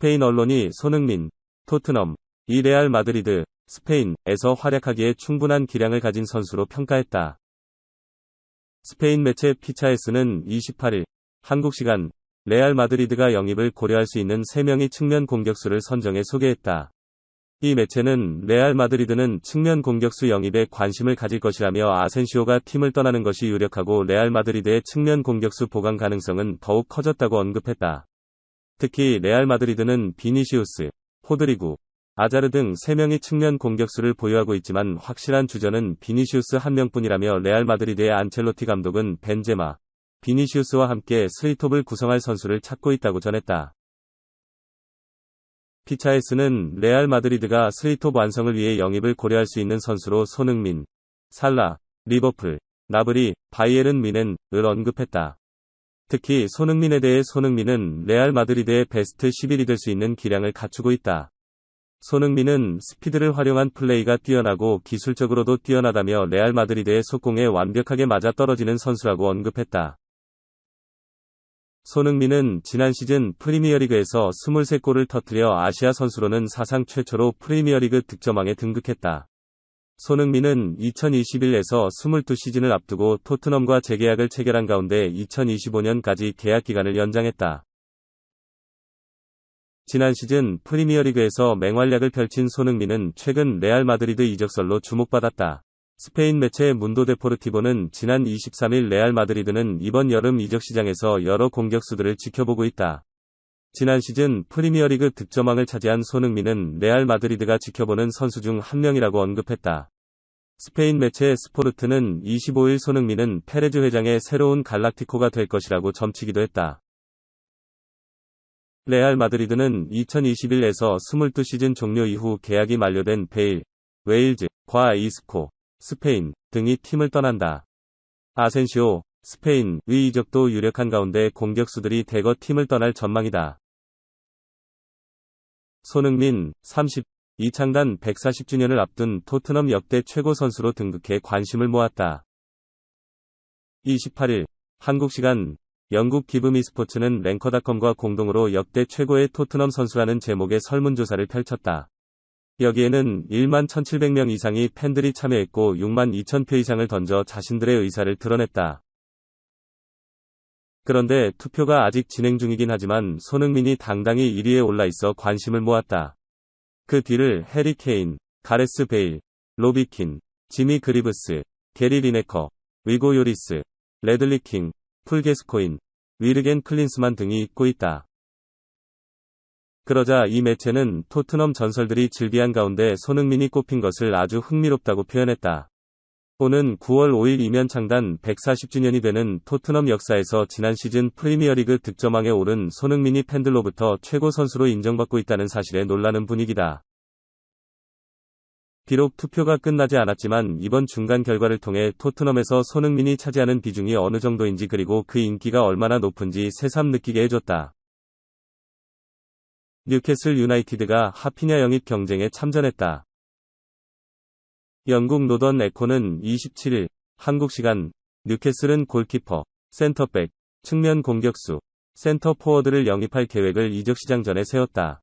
스페인 언론이 손흥민, 토트넘, 이 레알 마드리드, 스페인에서 활약하기에 충분한 기량을 가진 선수로 평가했다. 스페인 매체 피차에스는 28일 한국 시간 레알 마드리드가 영입을 고려할 수 있는 3명의 측면 공격수를 선정해 소개했다. 이 매체는 레알 마드리드는 측면 공격수 영입에 관심을 가질 것이라며 아센시오가 팀을 떠나는 것이 유력하고 레알 마드리드의 측면 공격수 보강 가능성은 더욱 커졌다고 언급했다. 특히 레알 마드리드는 비니시우스, 호드리구, 아자르 등 3명의 측면 공격수를 보유하고 있지만 확실한 주전은 비니시우스 한 명뿐이라며 레알 마드리드의 안첼로티 감독은 벤제마, 비니시우스와 함께 스리톱을 구성할 선수를 찾고 있다고 전했다. 피차에스는 레알 마드리드가 스리톱 완성을 위해 영입을 고려할 수 있는 선수로 손흥민, 살라, 리버풀, 나브리, 바이에른 뮌헨을 언급했다. 특히 손흥민에 대해 손흥민은 레알 마드리드의 베스트 11이 될 수 있는 기량을 갖추고 있다. 손흥민은 스피드를 활용한 플레이가 뛰어나고 기술적으로도 뛰어나다며 레알 마드리드의 속공에 완벽하게 맞아떨어지는 선수라고 언급했다. 손흥민은 지난 시즌 프리미어리그에서 23골을 터뜨려 아시아 선수로는 사상 최초로 프리미어리그 득점왕에 등극했다. 손흥민은 2021에서 22시즌을 앞두고 토트넘과 재계약을 체결한 가운데 2025년까지 계약 기간을 연장했다. 지난 시즌 프리미어리그에서 맹활약을 펼친 손흥민은 최근 레알 마드리드 이적설로 주목받았다. 스페인 매체 문도 데포르티보는 지난 23일 레알 마드리드는 이번 여름 이적시장에서 여러 공격수들을 지켜보고 있다. 지난 시즌 프리미어리그 득점왕을 차지한 손흥민은 레알 마드리드가 지켜보는 선수 중 한 명이라고 언급했다. 스페인 매체 스포르트는 25일 손흥민은 페레즈 회장의 새로운 갈락티코가 될 것이라고 점치기도 했다. 레알 마드리드는 2021에서 22시즌 종료 이후 계약이 만료된 베일, 웨일즈, 과 이스코, 스페인 등이 팀을 떠난다. 아센시오, 스페인의 이적도 유력한 가운데 공격수들이 대거 팀을 떠날 전망이다. 손흥민, 30, 이창단 140주년을 앞둔 토트넘 역대 최고 선수로 등극해 관심을 모았다. 28일 한국 시간 영국 기브미 스포츠는 랭커닷컴과 공동으로 역대 최고의 토트넘 선수라는 제목의 설문조사를 펼쳤다. 여기에는 1만 1,700명 이상의 팬들이 참여했고 6만 2천 표 이상을 던져 자신들의 의사를 드러냈다. 그런데 투표가 아직 진행 중이긴 하지만 손흥민이 당당히 1위에 올라있어 관심을 모았다. 그 뒤를 해리 케인, 가레스 베일, 로비 킨, 지미 그리브스, 게리 리네커, 위고 요리스, 레들리 킹, 풀 게스코인, 위르겐 클린스만 등이 잇고 있다. 그러자 이 매체는 토트넘 전설들이 즐비한 가운데 손흥민이 꼽힌 것을 아주 흥미롭다고 표현했다. 오는 9월 5일 이면 창단 140주년이 되는 토트넘 역사에서 지난 시즌 프리미어리그 득점왕에 오른 손흥민이 팬들로부터 최고 선수로 인정받고 있다는 사실에 놀라는 분위기다. 비록 투표가 끝나지 않았지만 이번 중간 결과를 통해 토트넘에서 손흥민이 차지하는 비중이 어느 정도인지 그리고 그 인기가 얼마나 높은지 새삼 느끼게 해줬다. 뉴캐슬 유나이티드가 하피냐 영입 경쟁에 참전했다. 영국 노던 에코는 27일 한국 시간 뉴캐슬은 골키퍼, 센터백, 측면 공격수, 센터 포워드를 영입할 계획을 이적시장 전에 세웠다.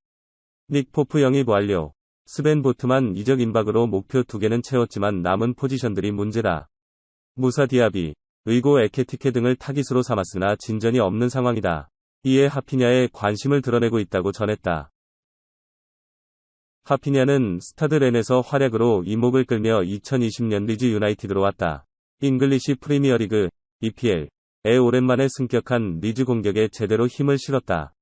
닉 포프 영입 완료. 스벤 보트만 이적 임박으로 목표 2개는 채웠지만 남은 포지션들이 문제다. 무사 디아비, 의고 에케티케 등을 타깃으로 삼았으나 진전이 없는 상황이다. 이에 하피냐에 관심을 드러내고 있다고 전했다. 하피냐는 스타드 렌에서 활약으로 이목을 끌며 2020년 리즈 유나이티드로 왔다. 잉글리시 프리미어리그, EPL에 오랜만에 승격한 리즈 공격에 제대로 힘을 실었다.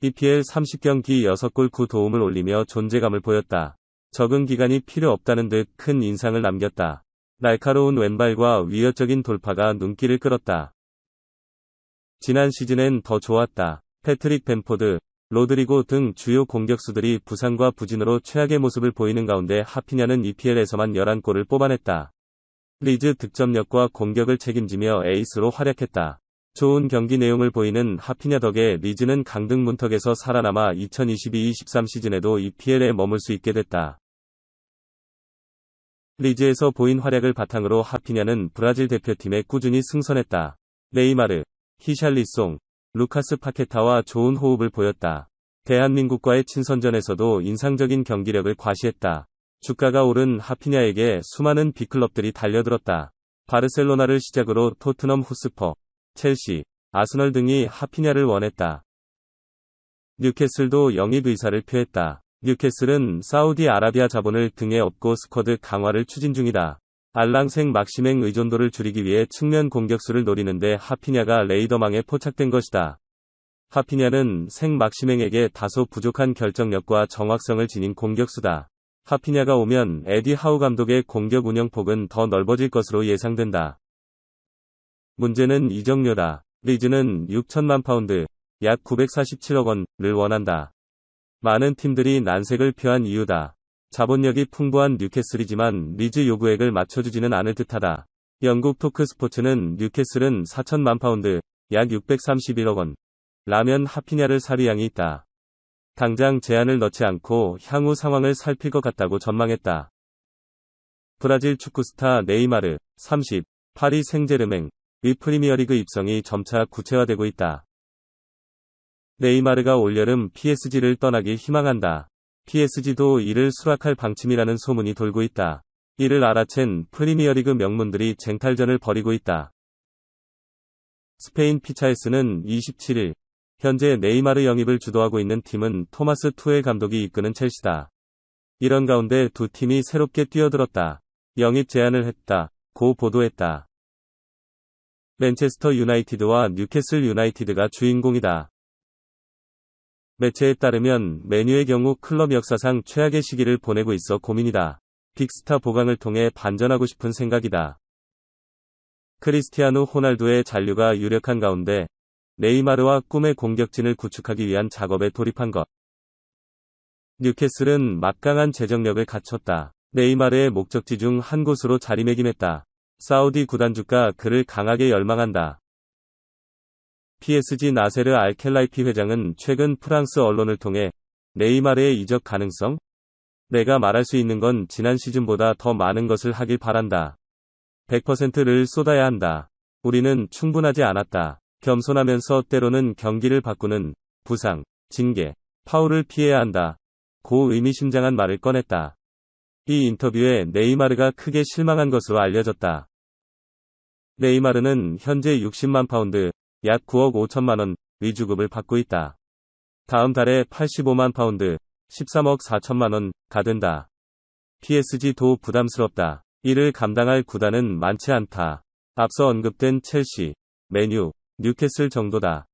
EPL 30경기 6골 9도움을 올리며 존재감을 보였다. 적응 기간이 필요 없다는 듯 큰 인상을 남겼다. 날카로운 왼발과 위협적인 돌파가 눈길을 끌었다. 지난 시즌엔 더 좋았다. 패트릭 벤포드, 로드리고 등 주요 공격수들이 부상과 부진으로 최악의 모습을 보이는 가운데 하피냐는 EPL에서만 11골을 뽑아냈다. 리즈 득점력과 공격을 책임지며 에이스로 활약했다. 좋은 경기 내용을 보이는 하피냐 덕에 리즈는 강등 문턱에서 살아남아 2022-23 시즌에도 EPL에 머물 수 있게 됐다. 리즈에서 보인 활약을 바탕으로 하피냐는 브라질 대표팀에 꾸준히 승선했다. 네이마르, 히샬리송, 루카스 파케타와 좋은 호흡을 보였다. 대한민국과의 친선전에서도 인상적인 경기력을 과시했다. 주가가 오른 하피냐에게 수많은 빅클럽들이 달려들었다. 바르셀로나를 시작으로 토트넘 호스퍼, 첼시, 아스널 등이 하피냐를 원했다. 뉴캐슬도 영입 의사를 표했다. 뉴캐슬은 사우디아라비아 자본을 등에 업고 스쿼드 강화를 추진 중이다. 알랑생 막시맹 의존도를 줄이기 위해 측면 공격수를 노리는데 하피냐가 레이더망에 포착된 것이다. 하피냐는 생 막시맹에게 다소 부족한 결정력과 정확성을 지닌 공격수다. 하피냐가 오면 에디 하우 감독의 공격 운영폭은 더 넓어질 것으로 예상된다. 문제는 이적료다. 리즈는 6천만 파운드, 약 947억 원을 원한다. 많은 팀들이 난색을 표한 이유다. 자본력이 풍부한 뉴캐슬이지만 리즈 요구액을 맞춰주지는 않을 듯하다. 영국 토크스포츠는 뉴캐슬은 4천만 파운드, 약 631억 원, 라면 하피냐를 살 의향이 있다. 당장 제안을 넣지 않고 향후 상황을 살필 것 같다고 전망했다. 브라질 축구 스타 네이마르, 30, 파리 생제르맹, 의 프리미어리그 입성이 점차 구체화되고 있다. 네이마르가 올여름 PSG를 떠나길 희망한다. PSG도 이를 수락할 방침이라는 소문이 돌고 있다. 이를 알아챈 프리미어리그 명문들이 쟁탈전을 벌이고 있다. 스페인 피차에스는 27일, 현재 네이마르 영입을 주도하고 있는 팀은 토마스 투엘 감독이 이끄는 첼시다. 이런 가운데 두 팀이 새롭게 뛰어들었다. 영입 제안을 했다. 고 보도했다. 맨체스터 유나이티드와 뉴캐슬 유나이티드가 주인공이다. 매체에 따르면 메뉴의 경우 클럽 역사상 최악의 시기를 보내고 있어 고민이다. 빅스타 보강을 통해 반전하고 싶은 생각이다. 크리스티아누 호날두의 잔류가 유력한 가운데 네이마르와 꿈의 공격진을 구축하기 위한 작업에 돌입한 것. 뉴캐슬은 막강한 재정력을 갖췄다. 네이마르의 목적지 중 한 곳으로 자리매김했다. 사우디 구단주가 그를 강하게 열망한다. PSG 나세르 알켈라이피 회장은 최근 프랑스 언론을 통해 네이마르의 이적 가능성? 내가 말할 수 있는 건 지난 시즌보다 더 많은 것을 하길 바란다. 100%를 쏟아야 한다. 우리는 충분하지 않았다. 겸손하면서 때로는 경기를 바꾸는 부상, 징계, 파울을 피해야 한다. 고 의미심장한 말을 꺼냈다. 이 인터뷰에 네이마르가 크게 실망한 것으로 알려졌다. 네이마르는 현재 60만 파운드, 약 9억 5천만 원의 주급을 받고 있다. 다음 달에 85만 파운드, 13억 4천만 원가 된다. PSG도 부담스럽다. 이를 감당할 구단은 많지 않다. 앞서 언급된 첼시, 맨유, 뉴캐슬 정도다.